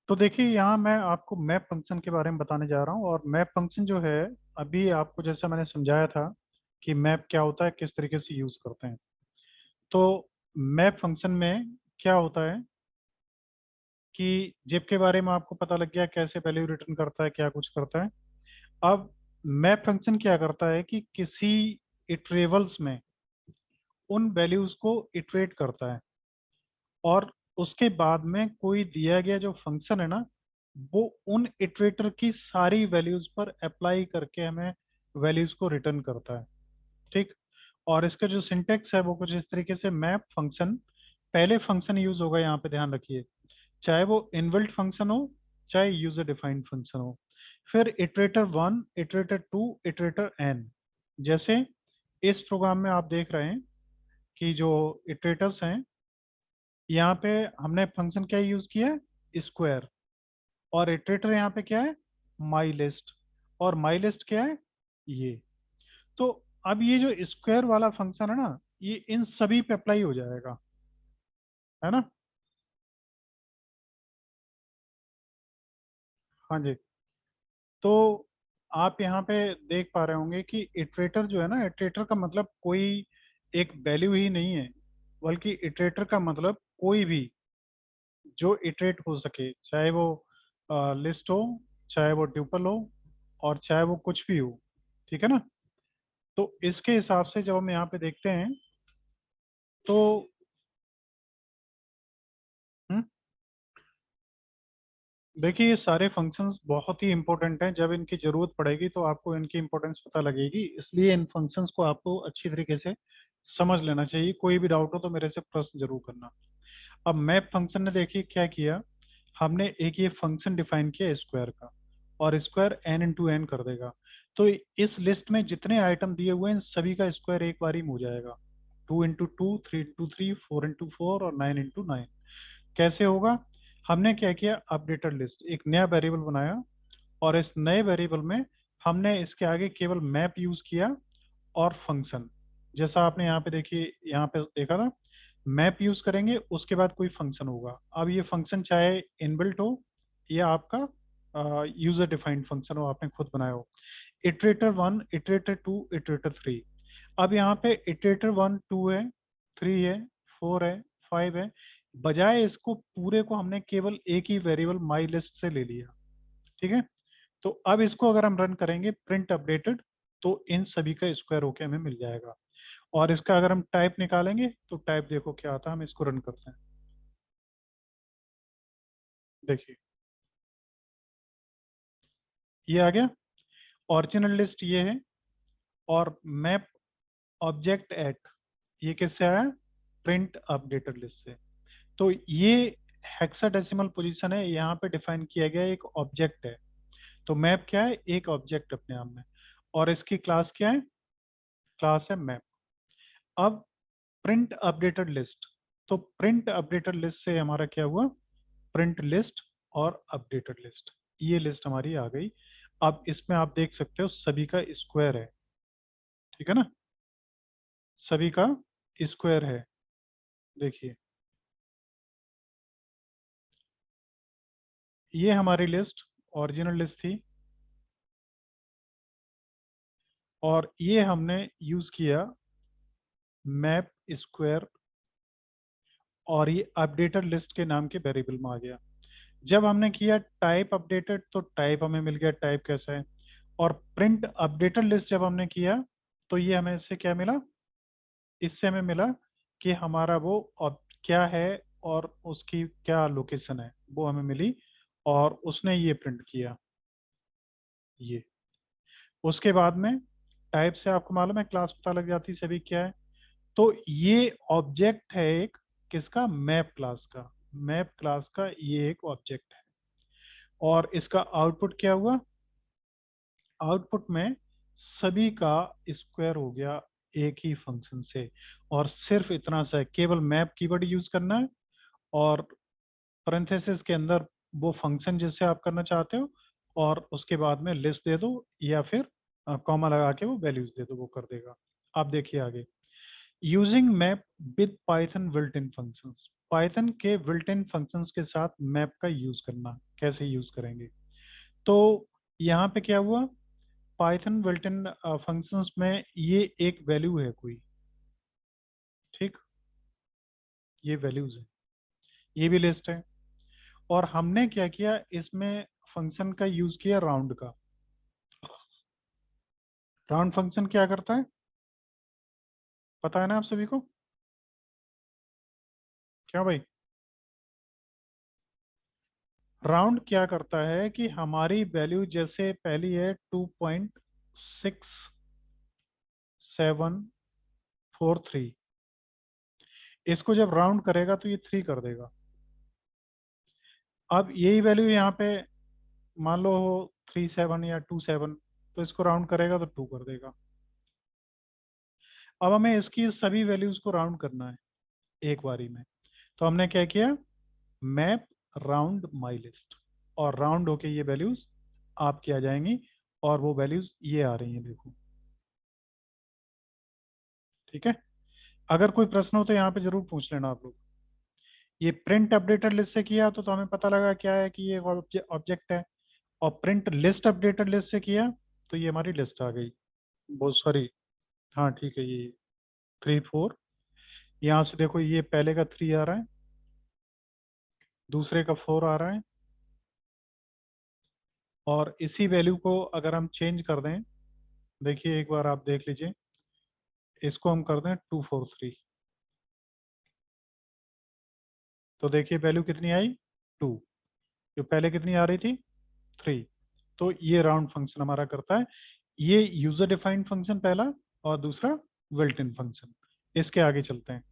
तो देखिए यहाँ मैं आपको मैप फंक्शन के बारे में बताने जा रहा हूँ। और मैप फंक्शन जो है, अभी आपको जैसा मैंने समझाया था कि मैप क्या होता है, किस तरीके से यूज करते हैं। तो मैप फंक्शन में क्या होता है कि जिप के बारे में आपको पता लग गया कैसे वैल्यू रिटर्न करता है, क्या कुछ करता है। अब मैप फंक्शन क्या करता है कि किसी इटरेबल्स में उन वैल्यूज को इटरेट करता है, और उसके बाद में कोई दिया गया जो फंक्शन है ना, वो उन इटरेटर की सारी वैल्यूज पर अप्लाई करके हमें वैल्यूज को रिटर्न करता है। ठीक। और इसका जो सिंटेक्स है वो कुछ इस तरीके से, मैप फंक्शन, पहले फंक्शन यूज होगा यहाँ पे, ध्यान रखिए, चाहे वो इनबिल्ट फंक्शन हो चाहे यूजर डिफाइंड फंक्शन हो। फिर iterator one, iterator two, iterator N. जैसे इस प्रोग्राम में आप देख रहे हैं कि जो इटरेटर्स हैं, यहाँ पे हमने फंक्शन क्या यूज किया है, स्क्वायर। और इटरेटर यहाँ पे क्या है, माई लिस्ट। और माई लिस्ट क्या है, ये। तो अब ये जो स्क्वायर वाला फंक्शन है ना, ये इन सभी पे अप्लाई हो जाएगा, है ना। हाँ जी। तो आप यहाँ पे देख पा रहे होंगे कि इटरेटर जो है ना, इटरेटर का मतलब कोई एक वैल्यू ही नहीं है, बल्कि इटरेटर का मतलब कोई भी जो इटरेट हो सके, चाहे वो लिस्ट हो, चाहे वो ट्यूपल हो, और चाहे वो कुछ भी हो। ठीक है ना। तो इसके हिसाब से जब हम यहाँ पे देखते हैं तो हम्म, देखिए ये सारे फंक्शंस बहुत ही इंपॉर्टेंट हैं। जब इनकी जरूरत पड़ेगी तो आपको इनकी इंपॉर्टेंस पता लगेगी, इसलिए इन फंक्शंस को आपको अच्छी तरीके से समझ लेना चाहिए। कोई भी डाउट हो तो मेरे से प्रश्न जरूर करना। अब मैप फंक्शन ने देखिए क्या किया, हमने एक ये फंक्शन डिफाइन किया स्क्वायर का, और स्क्वायर एन इंटू एन कर देगा। तो इस लिस्ट में जितने आइटम दिए हुए हैं इन सभी का स्क्वायर एक बार ही में हो जाएगा। 2 इंटू 2, 3 इंटू 3, 4 इंटू 4 और 9 इंटू 9। कैसे होगा, हमने क्या किया, अपडेटेड लिस्ट एक नया वेरिएबल बनाया, और इस नए वेरिएबल में हमने इसके आगे केवल मैप यूज किया और फंक्शन। जैसा आपने यहाँ पे देखिए, यहाँ पे देखा था, मैप यूज करेंगे उसके बाद कोई फंक्शन होगा। अब ये फंक्शन चाहे इनबिल्ट हो या आपका यूजर डिफाइंड फंक्शन हो, आपने खुद बनाया हो। Iterator one, iterator two, iterator three. अब यहाँ पे इटरेटर वन टू है, थ्री है, फोर है, फाइव है। बजाय इसको पूरे को हमने केवल एक ही वेरिएबल माई लिस्ट से ले लिया। ठीक है। तो अब इसको अगर हम रन करेंगे प्रिंट अपडेटेड, तो इन सभी का स्क्वायर होके हमें मिल जाएगा। और इसका अगर हम टाइप निकालेंगे तो टाइप देखो क्या आता है। हम इसको रन करते हैं, देखिए ये आ गया। ओरिजिनल लिस्ट ये है, और मैप ऑब्जेक्ट एट, ये किससे आया, प्रिंट अपडेटेड लिस्ट से। तो ये हेक्साडेसिमल पोजीशन है, यहाँ पे डिफाइन किया गया एक ऑब्जेक्ट है। तो मैप क्या है, एक ऑब्जेक्ट अपने आप में, और इसकी क्लास क्या है, क्लास है मैप। अब प्रिंट अपडेटेड लिस्ट, तो प्रिंट अपडेटेड लिस्ट से हमारा क्या हुआ, प्रिंट लिस्ट और अपडेटेड लिस्ट, ये लिस्ट हमारी आ गई। अब इसमें आप देख सकते हो सभी का स्क्वायर है। ठीक है ना, सभी का स्क्वायर है, देखिए ये हमारी लिस्ट ओरिजिनल लिस्ट थी, और ये हमने यूज किया मैप स्क्वायर, और ये अपडेटेड लिस्ट के नाम के वेरिएबल में आ गया। जब हमने किया टाइप अपडेटेड तो टाइप हमें मिल गया, टाइप कैसा है। और प्रिंट अपडेटेड लिस्ट जब हमने किया तो ये हमें इससे क्या मिला, इससे हमें मिला कि हमारा वो क्या है और उसकी क्या लोकेशन है, वो हमें मिली। और उसने ये प्रिंट किया, ये। उसके बाद में टाइप से आपको मालूम है क्लास पता लग जाती सभी क्या है। तो ये ऑब्जेक्ट है एक, किसका, मैप क्लास का। मैप क्लास का ये एक ऑब्जेक्ट है। और इसका आउटपुट क्या हुआ, आउटपुट में सभी का स्क्वायर हो गया एक ही फंक्शन से। और सिर्फ इतना सा है, केवल मैप कीवर्ड यूज करना है, और parentheses के अंदर वो फंक्शन जिससे आप करना चाहते हो, और उसके बाद में लिस्ट दे दो, या फिर कॉमा लगा के वो वैल्यूज दे दो, वो कर देगा। आप देखिए आगे, using map with Python built in functions, Python के बिल्ट इन फंक्शंस के साथ मैप का यूज करना। कैसे यूज करेंगे। तो यहाँ पे क्या हुआ, पाइथन बिल्ट इन फंक्शंस में ये एक वैल्यू है कोई, ठीक, ये वैल्यूज है, ये भी लिस्ट है। और हमने क्या किया, इसमें फंक्शन का यूज किया राउंड का। राउंड फंक्शन क्या करता है, पता है ना आप सभी को, क्या भाई। राउंड क्या करता है कि हमारी वैल्यू जैसे पहली है 2.6743, इसको जब राउंड करेगा तो ये 3 कर देगा। अब यही वैल्यू यहाँ पे मान लो हो 37 या 27, तो इसको राउंड करेगा तो 2 कर देगा। अब हमें इसकी सभी वैल्यूज को राउंड करना है एक बारी में। तो हमने क्या किया, मैप राउंड माई लिस्ट, और राउंड होके ये वैल्यूज आपकी आ जाएंगी, और वो वैल्यूज ये आ रही हैं, देखो। ठीक है, अगर कोई प्रश्न हो तो यहाँ पे जरूर पूछ लेना आप लोग। ये प्रिंट अपडेटेड लिस्ट से किया तो हमें पता लगा क्या है कि ये ऑब्जेक्ट है। और प्रिंट लिस्ट अपडेटेड लिस्ट से किया तो ये हमारी लिस्ट आ गई। बहुत सॉरी, हाँ ठीक है, ये 3 4, यहाँ से देखो ये पहले का 3 आ रहा है, दूसरे का 4 आ रहा है, और इसी वैल्यू को अगर हम चेंज कर दें, देखिए एक बार आप देख लीजिए, इसको हम कर दें 243, तो देखिए वैल्यू कितनी आई, 2, जो पहले कितनी आ रही थी, 3। तो ये राउंड फंक्शन हमारा करता है। ये यूजर डिफाइंड फंक्शन पहला, और दूसरा बिल्ट इन फंक्शन। इसके आगे चलते हैं।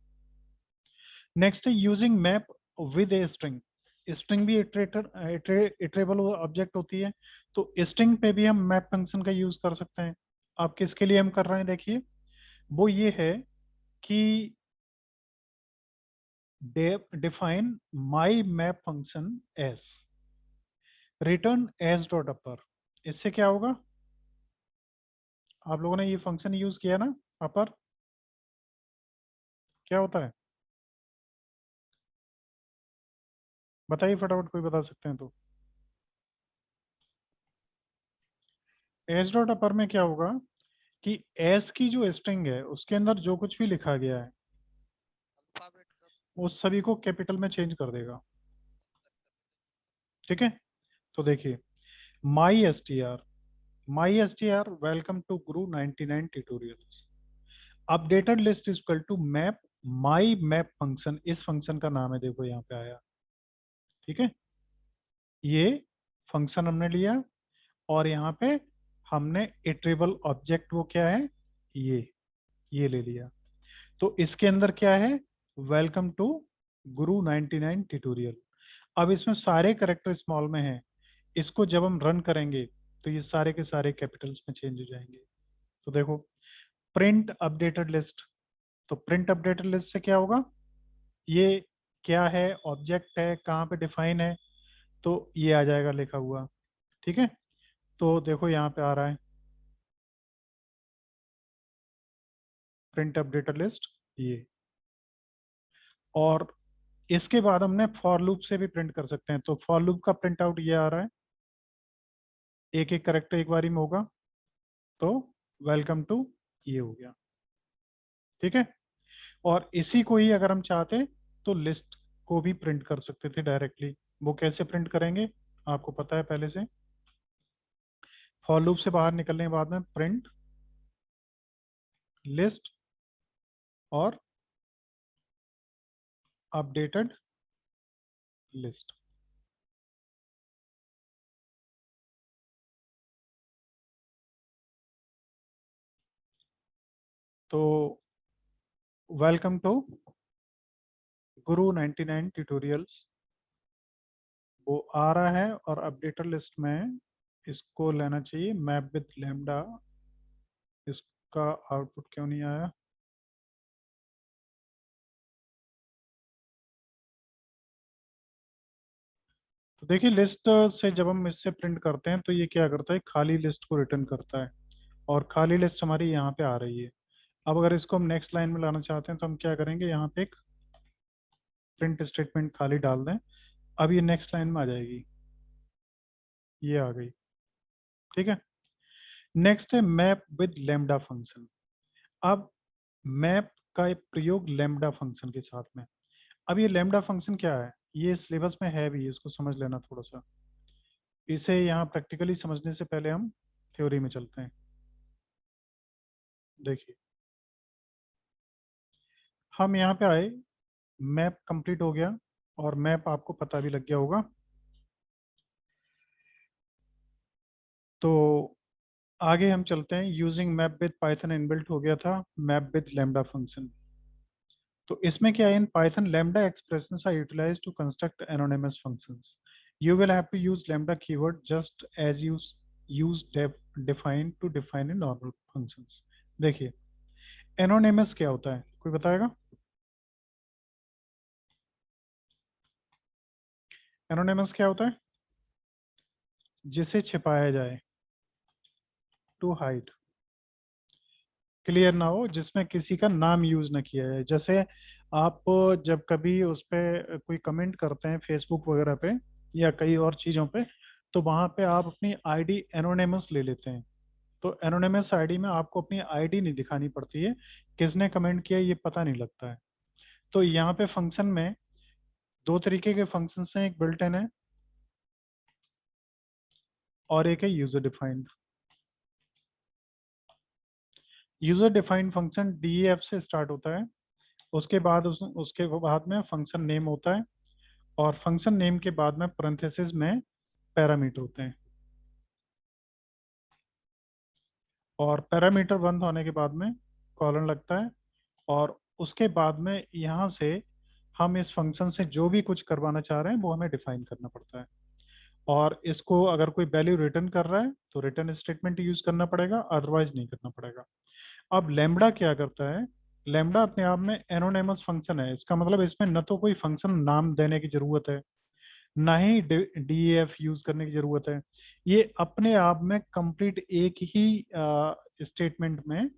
नेक्स्ट है using map with a string. String भी इटरेबल ऑब्जेक्ट होती है, तो स्ट्रिंग पे भी हम मैप फंक्शन का यूज कर सकते हैं। आप किसके लिए हम कर रहे हैं, देखिए वो ये है कि define my map function s return s dot upper. इससे क्या होगा, आप लोगों ने ये फंक्शन यूज किया ना, अपर, क्या होता है बताइए फटाफट, कोई बता सकते हैं तो। एस डॉट अपर में क्या होगा कि एस की जो स्ट्रिंग है उसके अंदर जो कुछ भी लिखा गया है उस सभी को कैपिटल में चेंज कर देगा। ठीक है, तो देखिए my s t r welcome to Guru 99 tutorials, updated list is equal to map my map function, इस फंक्शन का नाम है, देखो यहाँ पे आया। ठीक है, ये फंक्शन हमने लिया, और यहाँ पे हमने इटरेबल ऑब्जेक्ट वो क्या है, ये ले लिया। तो इसके अंदर क्या है, वेलकम टू गुरु 99 ट्यूटोरियल। अब इसमें सारे करेक्टर स्मॉल में हैं, इसको जब हम रन करेंगे तो ये सारे के सारे कैपिटल्स में चेंज हो जाएंगे। तो देखो प्रिंट अपडेटेड लिस्ट, तो प्रिंट अपडेटेड लिस्ट से क्या होगा, ये क्या है, ऑब्जेक्ट है, कहाँ पे डिफाइन है, तो ये आ जाएगा लिखा हुआ। ठीक है, तो देखो यहाँ पे आ रहा है प्रिंट अपडेटेड लिस्ट, ये। और इसके बाद हमने फॉर लूप से भी प्रिंट कर सकते हैं, तो फॉर लूप का प्रिंट आउट ये आ रहा है, एक एक करेक्टर एक बारी में होगा, तो वेलकम टू, ये हो गया। ठीक है, और इसी को ही अगर हम चाहते तो लिस्ट को भी प्रिंट कर सकते थे डायरेक्टली। वो कैसे प्रिंट करेंगे, आपको पता है पहले से। फॉर लूप से बाहर निकलने के बाद में प्रिंट लिस्ट और अपडेटेड लिस्ट। तो वेलकम टू गुरु 99 ट्यूटोरियल्स वो आ रहा है, और अपडेटेड लिस्ट में इसको लेना चाहिए मैप विद लैम्डा। इसका आउटपुट क्यों नहीं आया, तो देखिए लिस्ट से जब हम इससे प्रिंट करते हैं तो ये क्या करता है, खाली लिस्ट को रिटर्न करता है, और खाली लिस्ट हमारी यहाँ पे आ रही है। अब अगर इसको हम नेक्स्ट लाइन में लाना चाहते हैं तो हम क्या करेंगे, यहाँ पे एक प्रिंट स्टेटमेंट खाली डाल दें, अब ये नेक्स्ट लाइन में आ जाएगी। ये आ गई। ठीक है। नेक्स्ट है मैप विद लैम्डा फंक्शन। अब मैप का एक प्रयोग लैम्डा फंक्शन के साथ में। अब ये लैम्डा फंक्शन क्या है, ये सिलेबस में है भी, इसको समझ लेना थोड़ा सा। इसे यहाँ प्रैक्टिकली समझने से पहले हम थ्योरी में चलते हैं। देखिए, हम यहाँ पे आए, मैप कंप्लीट हो गया और मैप आपको पता भी लग गया होगा। तो आगे हम चलते हैं। Using map with Python inbuilt हो गया था, मैप विद लैम्डा फंक्शन। तो इसमें क्या है, in Python lambda expressions are utilized to construct anonymous functions. You will have to use lambda keyword just as you use define to define in normal functions. देखिए, anonymous क्या होता है, कोई बताएगा? एनोनिमस क्या होता है? जिसे छिपाया जाए, टू हाइड, क्लियर ना हो, जिसमें किसी का नाम यूज ना किया जाए। जैसे आप जब कभी उस पे कोई कमेंट करते हैं फेसबुक वगैरह पे या कई और चीज़ों पे, तो वहाँ पे आप अपनी आईडी एनोनिमस ले लेते हैं। तो एनोनिमस आईडी में आपको अपनी आईडी नहीं दिखानी पड़ती है, किसने कमेंट किया ये पता नहीं लगता है। तो यहाँ पे फंक्शन में दो तरीके के फंक्शंस हैं, एक बिल्ट इन है और एक है user defined. User defined function DEF से स्टार्ट होता है, उसके बाद उसके बाद में फंक्शन नेम होता है, और फंक्शन नेम के बाद में पैरेंथेसिस में पैरामीटर होते हैं, और पैरामीटर बंद होने के बाद में कॉलन लगता है। और उसके बाद में यहाँ से हम इस फंक्शन से जो भी कुछ करवाना चाह रहे हैं वो हमें डिफाइन करना पड़ता है। और इसको अगर कोई वैल्यू रिटर्न कर रहा है तो रिटर्न स्टेटमेंट यूज करना पड़ेगा, अदरवाइज नहीं करना पड़ेगा। अब लैम्बडा क्या करता है, लैम्बडा अपने आप में एनोनिमस फंक्शन है। इसका मतलब इसमें न तो कोई फंक्शन नाम देने की जरूरत है, ना ही डीएफ यूज करने की जरूरत है। ये अपने आप में कंप्लीट एक ही स्टेटमेंट में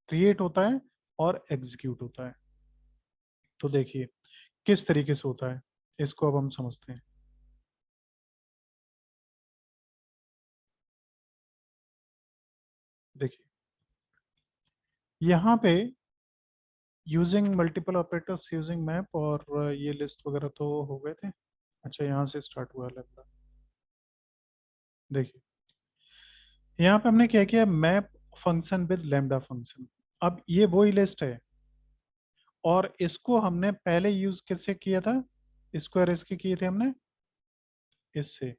क्रिएट होता है और एग्जीक्यूट होता है। तो देखिए किस तरीके से होता है, इसको अब हम समझते हैं। देखिए, यहाँ पे using multiple operators using map, और ये लिस्ट वगैरह तो हो गए थे। अच्छा, यहाँ से स्टार्ट हुआ लैम्बडा। देखिए, यहाँ पे हमने क्या किया, map function with lambda function. अब ये वही लिस्ट है, और इसको हमने पहले यूज किससे किया था, स्क्वायर इसके किए थे हमने इससे,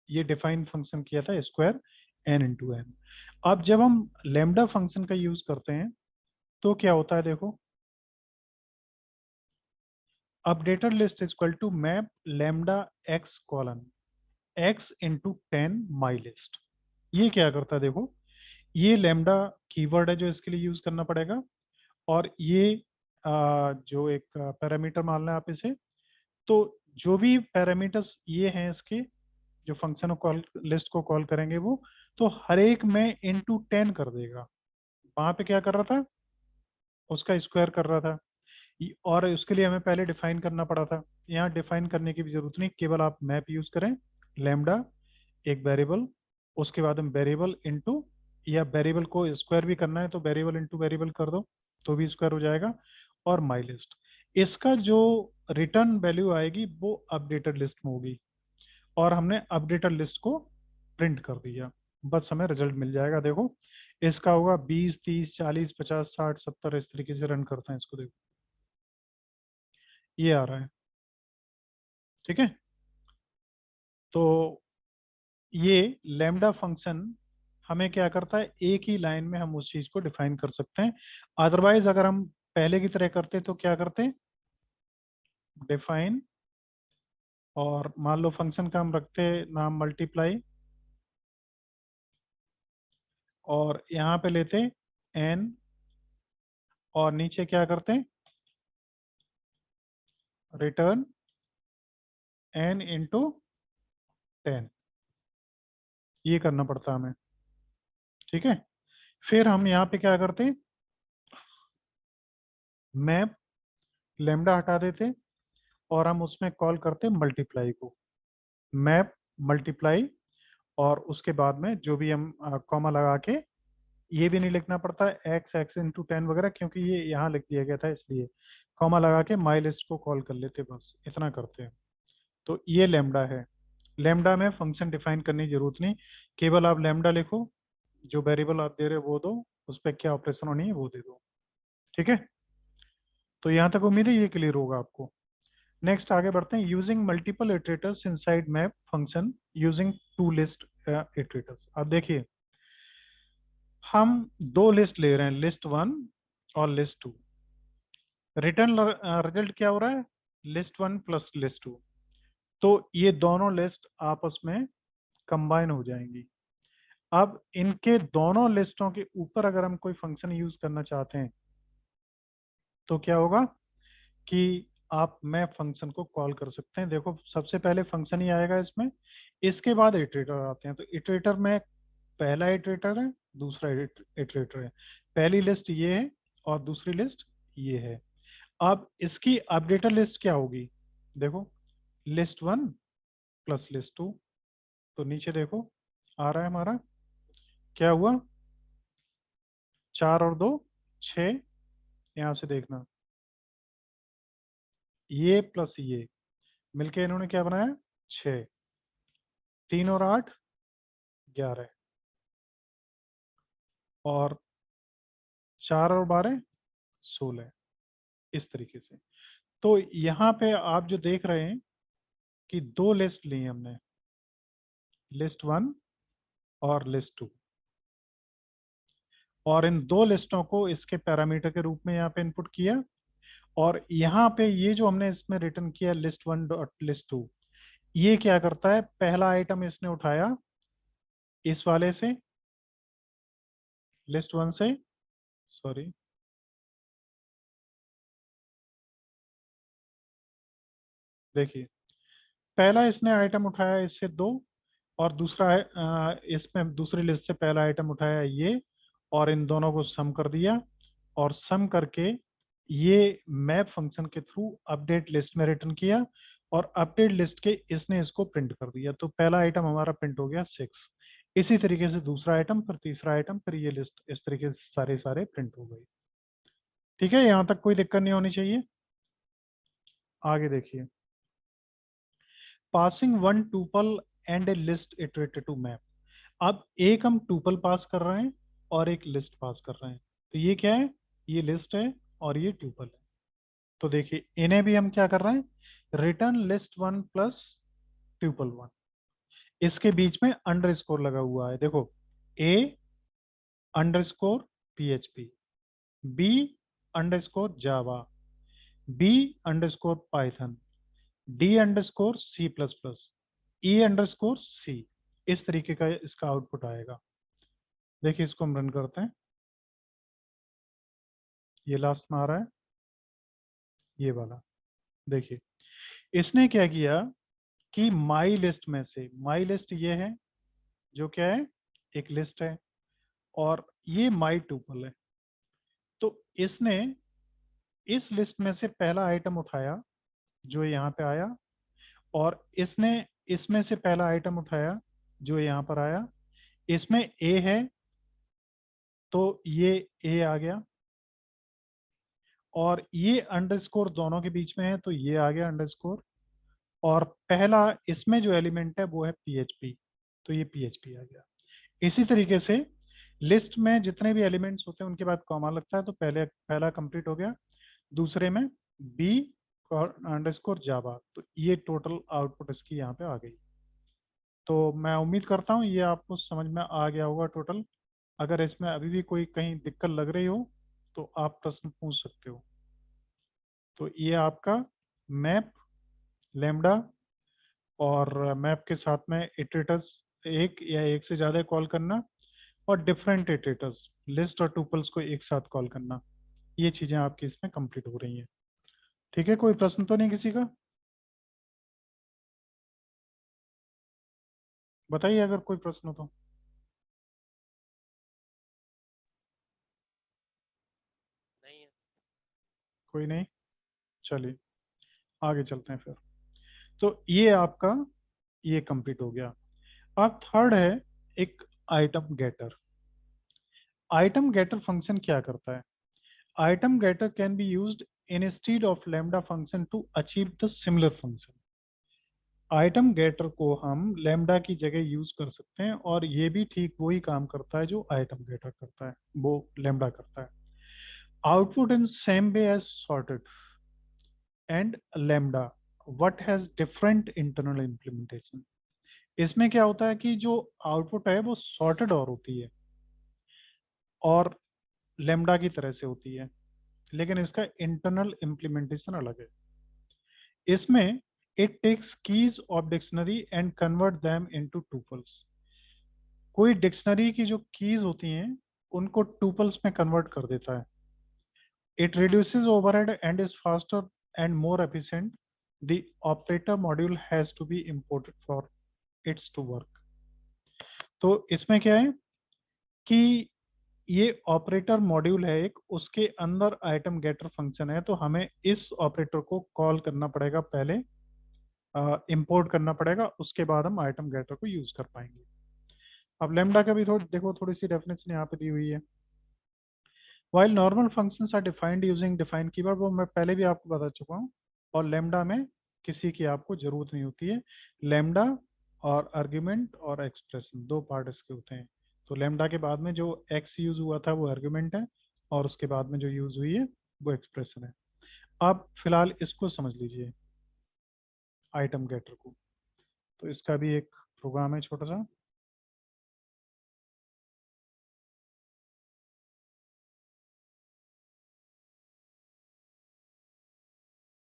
ये डिफाइन फंक्शन किया था स्क्वायर एन इंटू एन। अब जब हम लैम्बडा फंक्शन का यूज करते हैं तो क्या होता है, देखो, updated list is equal to map lambda x colon x into 10 my list. ये क्या करता है, देखो, ये लैम्बडा कीवर्ड है जो इसके लिए यूज करना पड़ेगा, और ये जो एक पैरामीटर मान लें आप इसे। तो जो भी पैरामीटर्स ये हैं इसके, जो फंक्शन कॉल लिस्ट को कॉल करेंगे वो, तो हर एक में इंटू 10 कर देगा। वहां पे क्या कर रहा था, उसका स्क्वायर कर रहा था। और उसके लिए हमें पहले डिफाइन करना पड़ा था। यहाँ डिफाइन करने की भी जरूरत नहीं, केवल आप मैप यूज करें, लैम्बडा एक वेरिएबल, उसके बाद हम वेरिएबल इंटू, या वेरिएबल को स्क्वायर भी करना है तो वेरिएबल इंटू वेरिएबल कर दो तो भी स्क्वायर हो जाएगा, और माई लिस्ट। इसका जो रिटर्न वैल्यू आएगी वो अपडेटेड लिस्ट में होगी, और हमने अपडेटेड लिस्ट को प्रिंट कर दिया, बस हमें रिजल्ट मिल जाएगा। देखो, इसका होगा 20 30 40 50 60 70, इस तरीके से रन करते हैं इसको। देखो, ये आ रहा है। ठीक है। तो ये लैम्डा फंक्शन हमें क्या करता है, एक ही लाइन में हम उस चीज को डिफाइन कर सकते हैं। अदरवाइज अगर हम पहले की तरह करते तो क्या करते, डिफाइन, और मान लो फंक्शन का हम रखते नाम मल्टीप्लाई, और यहाँ पे लेते एन, और नीचे क्या करते, रिटर्न एन इंटू 10। ये करना पड़ता हमें। ठीक है। फिर हम यहाँ पे क्या करते, मैप लेमडा हटा देते, और हम उसमें कॉल करते मल्टीप्लाई को, मैप मल्टीप्लाई, और उसके बाद में जो भी हम कॉमा लगा के, ये भी नहीं लिखना पड़ता है एक्स एक्स इंटू 10 वगैरह, क्योंकि ये यहाँ लिख दिया गया था, इसलिए कॉमा लगा के माई लिस्ट को कॉल कर लेते, बस इतना करते हैं। तो ये लेमडा है। लेमडा में फंक्शन डिफाइन करने की जरूरत नहीं, केवल आप लेमडा लिखो, जो वेरिएबल आप दे रहे हो वो दो, उस पर क्या ऑपरेशन होनी है वो दे दो। ठीक है, तो यहाँ तक उम्मीद है ये क्लियर होगा आपको। नेक्स्ट आगे बढ़ते हैं। Using multiple iterators inside map function using two list iterators. अब देखिए, हम दो लिस्ट ले रहे हैं, लिस्ट वन और लिस्ट टू। रिटर्न रिजल्ट क्या हो रहा है, list one plus list two. तो ये दोनों लिस्ट आपस में कंबाइन हो जाएंगी। अब इनके दोनों लिस्टों के ऊपर अगर हम कोई फंक्शन यूज करना चाहते हैं तो क्या होगा कि आप मैप फंक्शन को कॉल कर सकते हैं। देखो, सबसे पहले फंक्शन ही आएगा इसमें, इसके बाद इटरेटर आते हैं। तो इटरेटर में पहला इटरेटर है, दूसरा इटरेटर है। पहली लिस्ट ये है और दूसरी लिस्ट ये है। अब इसकी अपडेटर लिस्ट क्या होगी, देखो, list one plus list two. तो नीचे देखो आ रहा है हमारा, क्या हुआ, 4 और 2 6। यहाँ से देखना, ये प्लस ये मिलके इन्होंने क्या बनाया, 6। 3 और 8 11, और 4 और 12 16, इस तरीके से। तो यहाँ पे आप जो देख रहे हैं कि दो लिस्ट ली हमने, लिस्ट वन और लिस्ट टू, और इन दो लिस्टों को इसके पैरामीटर के रूप में यहाँ पे इनपुट किया। और यहाँ पे ये जो हमने इसमें रिटर्न किया list one dot list two, ये क्या करता है, पहला आइटम इसने उठाया इस वाले से, लिस्ट वन से, सॉरी, देखिए, पहला इसने आइटम उठाया इससे 2, और दूसरा इसमें दूसरी लिस्ट से पहला आइटम उठाया ये, और इन दोनों को सम कर दिया, और सम करके ये मैप फंक्शन के थ्रू अपडेट लिस्ट में रिटर्न किया, और अपडेट लिस्ट के इसने इसको प्रिंट कर दिया। तो पहला आइटम हमारा प्रिंट हो गया 6। इसी तरीके से दूसरा आइटम, फिर तीसरा आइटम, फिर ये लिस्ट, इस तरीके से सारे सारे प्रिंट हो गए। ठीक है, यहाँ तक कोई दिक्कत नहीं होनी चाहिए। आगे देखिए, passing one tuple and a list iterated to map. अब एक हम टूपल पास कर रहे हैं और एक लिस्ट पास कर रहे हैं। तो ये क्या है, ये लिस्ट है और ये ट्यूपल है। तो देखिए, इन्हें भी हम क्या कर रहे हैं, return list one plus tuple one. इसके बीच में अंडर स्कोर लगा हुआ है, देखो, a underscore PHP, b underscore Java, b underscore Python, d underscore C++, e underscore c. इस तरीके का इसका आउटपुट आएगा। देखिए, इसको हम रन करते हैं, ये लास्ट में आ रहा है, ये वाला। देखिए, इसने क्या किया कि माई लिस्ट में से, माई लिस्ट ये है, जो क्या है, एक लिस्ट है, और ये माई टूपल है। तो इसने इस लिस्ट में से पहला आइटम उठाया जो यहाँ पे आया, और इसने इसमें से पहला आइटम उठाया जो यहाँ पर आया। इसमें ए है तो ये ए आ गया, और ये अंडरस्कोर दोनों के बीच में है तो ये आ गया अंडरस्कोर, और पहला इसमें जो एलिमेंट है वो है PHP, तो ये PHP आ गया। इसी तरीके से लिस्ट में जितने भी एलिमेंट्स होते हैं उनके बाद कॉमा लगता है, तो पहले पहला कंप्लीट हो गया, दूसरे में बी अंडरस्कोर जावा। तो ये टोटल आउटपुट इसकी यहाँ पे आ गई। तो मैं उम्मीद करता हूँ ये आपको समझ में आ गया होगा टोटल। अगर इसमें अभी भी कोई कहीं दिक्कत लग रही हो तो आप प्रश्न पूछ सकते हो। तो ये आपका मैप, लेमडा, और मैप के साथ में इटरेटर्स, एक या एक से ज़्यादा कॉल करना, और डिफरेंट इटरेटर्स, लिस्ट और टुपल्स को एक साथ कॉल करना, ये चीज़ें आपकी इसमें कंप्लीट हो रही हैं। ठीक है, कोई प्रश्न तो नहीं किसी का, बताइए अगर कोई प्रश्न हो तो। नहीं है। कोई नहीं, चलिए आगे चलते हैं फिर। तो ये आपका ये कंप्लीट हो गया। अब थर्ड है एक item getter. Item getter function क्या करता है? Item getter can be used instead of lambda function to achieve the similar function। Item getter को हम lambda की जगह यूज कर सकते हैं और ये भी ठीक वही काम करता है जो आइटम गेटर करता है, वो lambda करता है। Output in same way as sorted and lambda what has different internal implementation। इसमें क्या होता है कि जो आउटपुट है वो सॉर्टेड और होती है और lambda की तरह से होती है, लेकिन इसका इंटरनल इम्प्लीमेंटेशन अलग है। इसमें it takes keys of dictionary and convert them into tuples. कोई डिक्शनरी की जो कीज होती हैं उनको टुपल्स में कन्वर्ट कर देता है। It reduces overhead and is faster and more efficient. The operator module has to be imported for its to work. तो इसमें क्या है कि ये ऑपरेटर मॉड्यूल है एक, उसके अंदर आइटम गेटर फंक्शन है, तो हमें इस ऑपरेटर को कॉल करना पड़ेगा पहले, इंपोर्ट करना पड़ेगा, उसके बाद हम आइटम गेटर को यूज कर पाएंगे। अब लेमडा का भी देखो थोड़ी सी डेफिनेशन यहाँ पे दी हुई है। While normal functions are defined using define keyword, वो मैं पहले भी आपको बता चुका हूँ, और लेमडा में किसी की आपको जरूरत नहीं होती है। लेमडा और आर्ग्यूमेंट और एक्सप्रेशन दो पार्ट इसके होते हैं। तो लेमडा के बाद में जो एक्स यूज हुआ था वो आर्ग्यूमेंट है, और उसके बाद में जो यूज हुई है वो एक्सप्रेशन है। आप फिलहाल इसको समझ लीजिए, आइटम गेटर को। तो इसका भी एक प्रोग्राम है छोटा सा,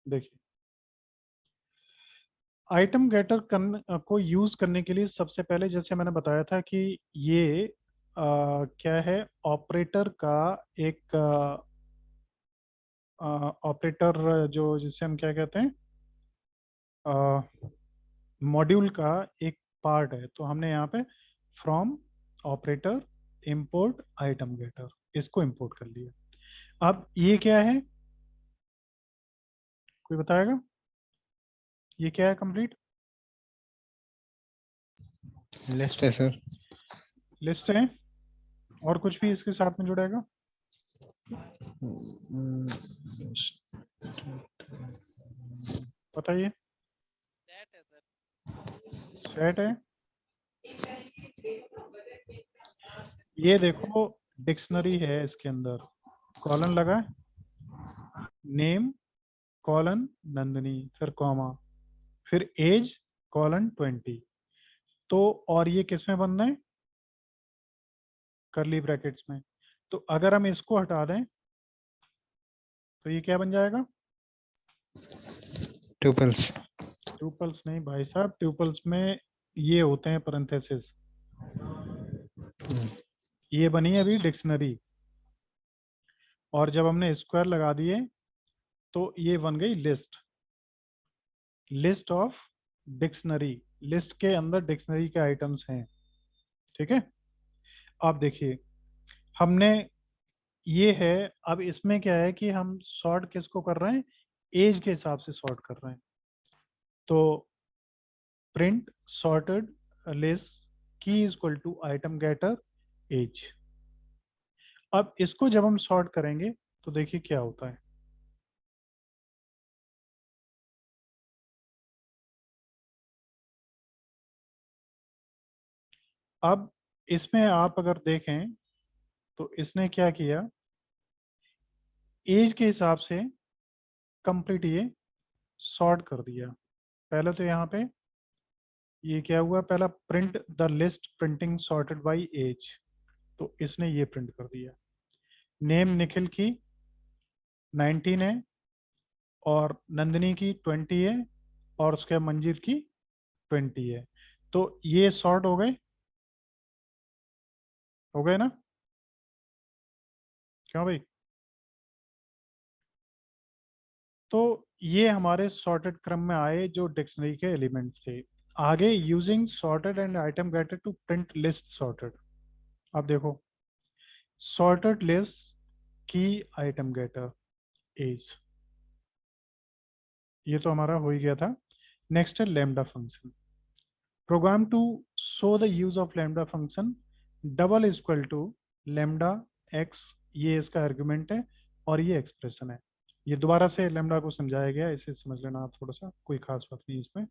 देखिए। आइटम गेटर को यूज करने के लिए सबसे पहले जैसे मैंने बताया था कि ये क्या है, ऑपरेटर का एक ऑपरेटर जो जिसे हम क्या कहते हैं, मॉड्यूल का एक पार्ट है। तो हमने यहाँ पे from operator import item getter, इसको इंपोर्ट कर लिया। अब ये क्या है, कोई बताएगा ये क्या है? कंप्लीट लिस्ट है सर। लिस्ट है, और कुछ भी इसके साथ में जुड़ेगा? बताइए। सेट है सर। सेट है, ये देखो डिक्शनरी है, इसके अंदर कॉलन लगा है, नेम कॉलन नंदनी, फिर कॉमा, फिर एज कॉलन 20। तो और ये किस में बन रहे हैं? करली ब्रैकेट्स में। तो अगर हम इसको हटा दें तो ये क्या बन जाएगा? ट्यूपल्स। ट्यूपल्स नहीं भाई साहब, ट्यूपल्स में ये होते हैं पैरेंथेसिस। ये बनी है अभी डिक्शनरी, और जब हमने स्क्वायर लगा दिए तो ये बन गई list. List of dictionary, list के अंदर डिक्शनरी के आइटम्स हैं, ठीक है। अब देखिए, हमने ये है, अब इसमें क्या है कि हम सॉर्ट किसको कर रहे हैं? एज के हिसाब से सॉर्ट कर रहे हैं। तो print sorted list key is equal to item getter age. अब इसको जब हम सॉर्ट करेंगे तो देखिए क्या होता है। अब इसमें आप अगर देखें तो इसने क्या किया, एज के हिसाब से कंप्लीट ये सॉर्ट कर दिया। पहले तो यहाँ पे ये क्या हुआ, पहला print the list printing sorted by age, तो इसने ये प्रिंट कर दिया। नेम निखिल की 19 है, और नंदिनी की 20 है, और उसके मंजीत की 20 है। तो ये सॉर्ट हो गए ना? क्यों भाई? तो ये हमारे सॉर्टेड क्रम में आए जो डिक्शनरी के एलिमेंट्स थे। आगे using sorted and item getter to print list sorted. अब देखो, sorted list key item getter age, ये तो हमारा हो ही गया था। नेक्स्ट है lambda function. Program to show the use of lambda function double is equal to lambda x, ये इसका आर्गुमेंट है और ये एक्सप्रेशन है। ये दोबारा से लैम्डा को समझाया गया है, इसे समझ लेना आप थोड़ा सा, कोई खास बात नहीं इसमें।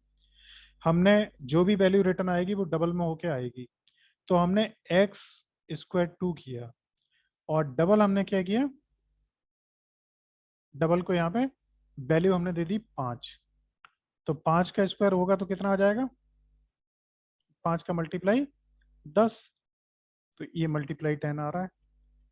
हमने जो भी वैल्यू रिटर्न आएगी वो डबल में होके आएगी। तो हमने एक्स स्क्वायर 2 किया और डबल हमने क्या किया, डबल को यहाँ पे वैल्यू हमने दे दी 5। तो 5 का स्क्वायर होगा तो कितना आ जाएगा, 5 का मल्टीप्लाई 10, तो ये मल्टीप्लाई 10 आ रहा है।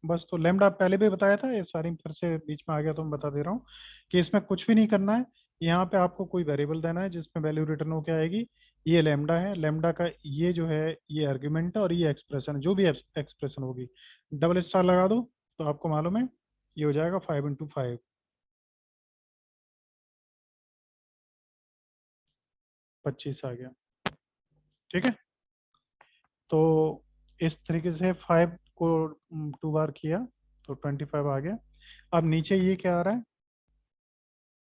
बस, तो लेमडा पहले भी बताया था, ये सारी फिर से बीच में आ गया तो मैं बता दे रहा हूँ कि इसमें कुछ भी नहीं करना है। यहाँ पे आपको कोई वेरिएबल देना है जिसमें वैल्यू रिटर्न होके आएगी। ये लेमडा है, लेमडा का ये जो है ये आर्ग्यूमेंट है और ये एक्सप्रेशन है, जो भी एक्सप्रेशन होगी डबल स्टार लगा दो तो आपको मालूम है ये हो जाएगा 5 × 5, 25 आ गया। ठीक है, तो इस तरीके से 5 को 2 बार किया तो 25 आ गया। अब नीचे ये क्या आ रहा है,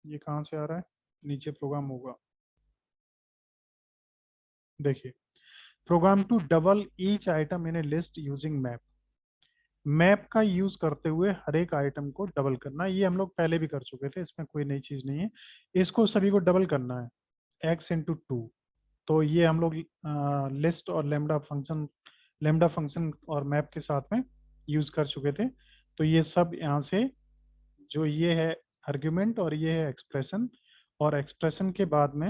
ये कहाँ से आ रहा है, नीचे प्रोग्राम होगा, देखिए, program to double each item in a list using map. Map का यूज करते हुए हर एक आइटम को डबल करना, ये हम लोग पहले भी कर चुके थे, इसमें कोई नई चीज नहीं है। इसको सभी को डबल करना है, x × 2। तो ये हम लोग लिस्ट और लेमडा फंक्शन और मैप के साथ में यूज कर चुके थे। तो ये सब यहाँ से, जो ये है आर्ग्यूमेंट और ये है एक्सप्रेशन, और एक्सप्रेशन के बाद में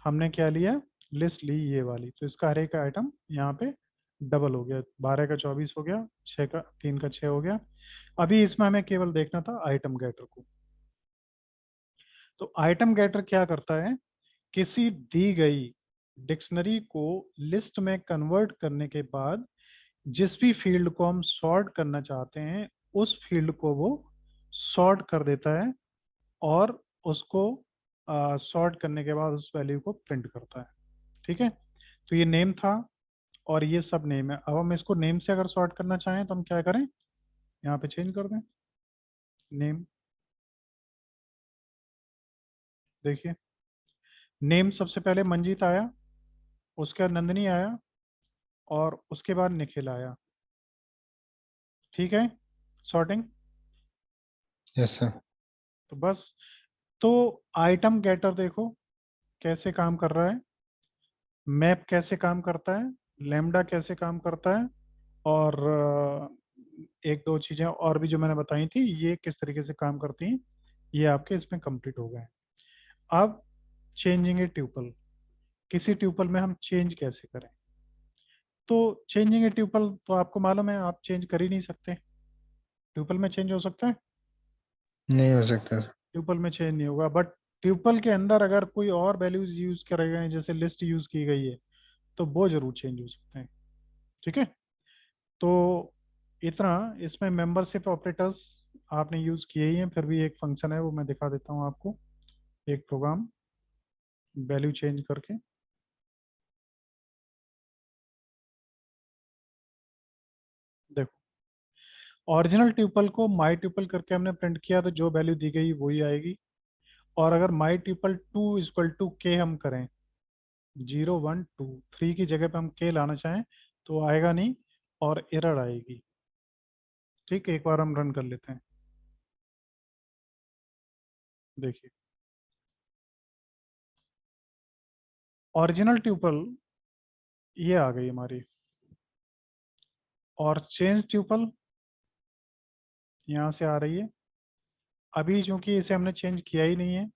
हमने क्या लिया, लिस्ट ली ये वाली, तो इसका हर एक आइटम यहाँ पे डबल हो गया, 12 का 24 हो गया, 6 का 3 का 6 हो गया। अभी इसमें हमें केवल देखना था आइटम गेटर को। तो आइटम गेटर क्या करता है, किसी दी गई डिक्शनरी को लिस्ट में कन्वर्ट करने के बाद जिस भी फील्ड को हम सॉर्ट करना चाहते हैं उस फील्ड को वो सॉर्ट कर देता है और उसको सॉर्ट करने के बाद उस वैल्यू को प्रिंट करता है। ठीक है, तो ये नेम था और ये सब नेम है। अब हम इसको नेम से अगर सॉर्ट करना चाहें तो हम क्या करें, यहाँ पे चेंज कर दें नेम। देखिए, नेम सबसे पहले मंजीत आया, उसके बाद नंदनी आया और उसके बाद निखिल आया। ठीक है, सॉर्टिंग। Yes, sir. तो बस, तो आइटम गेटर देखो कैसे काम कर रहा है, मैप कैसे काम करता है, लेमडा कैसे काम करता है, और एक दो चीजें और भी जो मैंने बताई थी ये किस तरीके से काम करती हैं, ये आपके इसमें कंप्लीट हो गए। अब चेंजिंग ए ट्यूपल, किसी ट्यूपल में हम चेंज कैसे करें। तो चेंजिंग ए ट्यूपल तो आपको मालूम है आप चेंज कर ही नहीं सकते, ट्यूपल में चेंज हो सकता है, नहीं हो सकता सर। ट्यूपल में चेंज नहीं होगा, बट ट्यूपल के अंदर अगर कोई और वैल्यूज यूज करे गए हैं जैसे लिस्ट यूज की गई है तो वो जरूर चेंज हो सकते हैं। ठीक है, तो इतना, इसमें मेंबरशिप ऑपरेटर्स आपने यूज किए ही हैं, फिर भी एक फंक्शन है वो मैं दिखा देता हूँ आपको, एक प्रोग्राम वैल्यू चेंज करके। देखो, ओरिजिनल ट्यूपल को माई ट्यूपल करके हमने प्रिंट किया तो जो वैल्यू दी गई वही आएगी। और अगर माई ट्यूपल 2 = k हम करें, 0 1 2 3 की जगह पे हम k लाना चाहें तो आएगा नहीं और एरर आएगी। ठीक है, एक बार हम रन कर लेते हैं, देखिए ओरिजिनल ट्यूपल ये आ गई हमारी, और चेंज ट्यूपल यहाँ से आ रही है। अभी चूंकि इसे हमने चेंज किया ही नहीं है,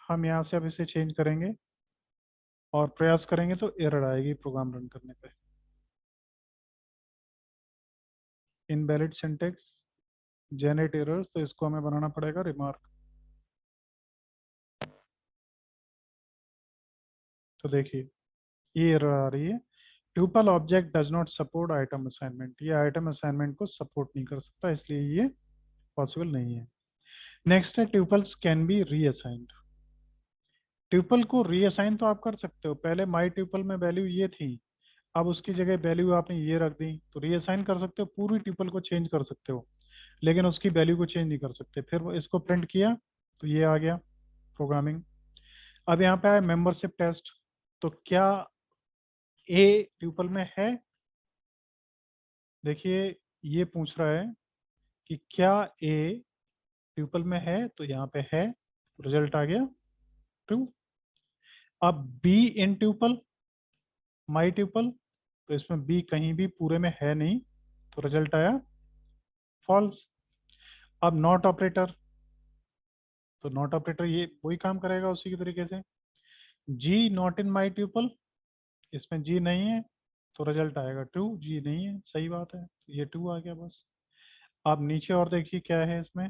हम यहाँ से अब इसे चेंज करेंगे और प्रयास करेंगे तो एरर आएगी प्रोग्राम रन करने पे। इनवैलिड सिंटेक्स, जनरेट एरर्स, तो इसको हमें बनाना पड़ेगा रिमार्क। तो देखिए ये एरर आ रही है, tuple object does not support item assignment, ये आइटम असाइनमेंट को सपोर्ट नहीं कर सकता, इसलिए ये पॉसिबल नहीं है। नेक्स्ट है ट्यूपल्स कैन बी रीअसाइंड। ट्यूपल को रीअसाइन तो आप कर सकते हो, पहले माई ट्यूपल में वैल्यू ये थी, अब उसकी जगह वैल्यू आपने ये रख दी तो रीअसाइन कर सकते हो, पूरी ट्यूपल को चेंज कर सकते हो, लेकिन उसकी वैल्यू को चेंज नहीं कर सकते। फिर वो इसको प्रिंट किया तो ये आ गया प्रोग्रामिंग। अब यहाँ पे आया मेंबरशिप टेस्ट, तो क्या ए ट्यूपल में है? देखिए ये पूछ रहा है कि क्या ए ट्यूपल में है, तो यहाँ पे है, रिजल्ट आ गया ट्रू। अब be in tuple, my tuple, तो इसमें बी कहीं भी पूरे में है नहीं, तो रिजल्ट आया फॉल्स। अब नॉट ऑपरेटर, तो नॉट ऑपरेटर ये वही काम करेगा उसी के तरीके से। जी नॉट इन माई ट्यूपल, इसमें जी नहीं है, तो रिजल्ट आएगा ट्रू, जी नहीं है, सही बात है, तो ये ट्रू आ गया बस। आप नीचे और देखिए क्या है इसमें,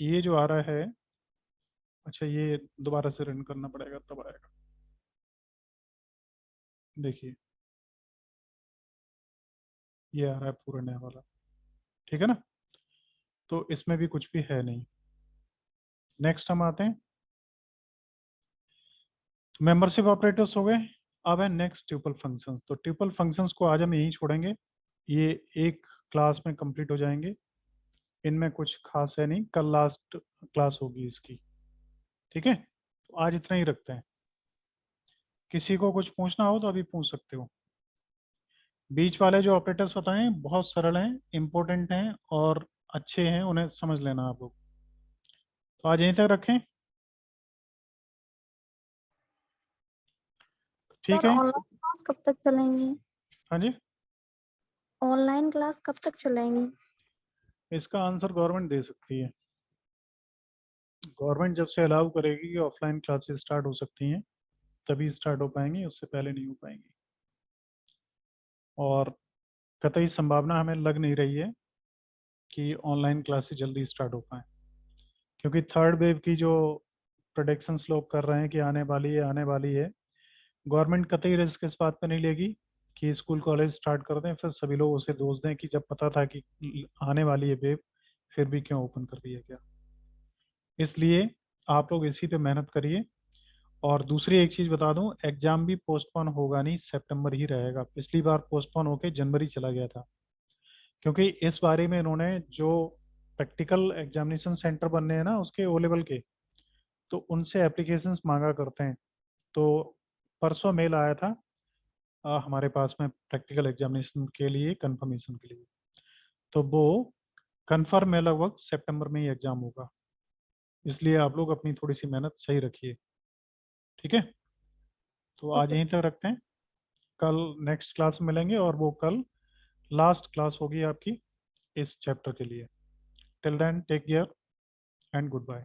ये जो आ रहा है, अच्छा ये दोबारा से रन करना पड़ेगा तब आएगा। देखिए ये आ रहा है पूरा नया वाला, ठीक है ना, तो इसमें भी कुछ भी है नहीं। नेक्स्ट हम आते हैं, मेंबरशिप ऑपरेटर्स हो गए। अब है नेक्स्ट ट्यूपल फंक्शंस। तो ट्यूपल फंक्शंस को आज हम यहीं छोड़ेंगे, ये एक क्लास में कंप्लीट हो जाएंगे, इनमें कुछ खास है नहीं, कल लास्ट क्लास होगी इसकी, ठीक है। तो आज इतना ही रखते हैं, किसी को कुछ पूछना हो तो अभी पूछ सकते हो। बीच वाले जो ऑपरेटर्स बताएं बहुत सरल हैं, इंपॉर्टेंट हैं और अच्छे हैं, उन्हें समझ लेना आप लोग। तो आज यहीं तक रखें, ठीक सर है। ऑनलाइन क्लास कब तक चलेंगी? हाँ जी, ऑनलाइन क्लास कब तक चलेंगी? इसका आंसर गवर्नमेंट दे सकती है। गवर्नमेंट जब से अलाउ करेगी कि ऑफलाइन क्लासेस स्टार्ट हो सकती हैं तभी स्टार्ट हो पाएंगी, उससे पहले नहीं हो पाएंगी। और कतई संभावना हमें लग नहीं रही है कि ऑनलाइन क्लासेस जल्दी स्टार्ट हो पाए, क्योंकि थर्ड वेव की जो प्रोडिक्शंस लोग कर रहे हैं कि आने वाली है आने वाली है, गवर्नमेंट कतई रिस्क इस बात पर नहीं लेगी कि स्कूल कॉलेज स्टार्ट कर दें फिर सभी लोग उसे दोष दें कि जब पता था कि आने वाली है वेव फिर भी क्यों ओपन कर दिया गया। इसलिए आप लोग इसी पे मेहनत करिए। और दूसरी एक चीज़ बता दूं, एग्जाम भी पोस्टपोन होगा नहीं, सितंबर ही रहेगा। पिछली बार पोस्टपोन होके जनवरी चला गया था, क्योंकि इस बारे में इन्होंने जो प्रैक्टिकल एग्जामिनेशन सेंटर बनने हैं ना उसके ओ लेवल के, तो उनसे एप्लीकेशंस मांगा करते हैं। तो परसों मेल आया था हमारे पास में प्रैक्टिकल एग्जामिनेशन के लिए कंफर्मेशन के लिए, तो वो कंफर्म है लगभग सितंबर में ही एग्जाम होगा। इसलिए आप लोग अपनी थोड़ी सी मेहनत सही रखिए, ठीक है। तो आज ओके। यहीं तक रखते हैं, कल नेक्स्ट क्लास में मिलेंगे, और वो कल लास्ट क्लास होगी आपकी इस चैप्टर के लिए। Till then take care and good bye.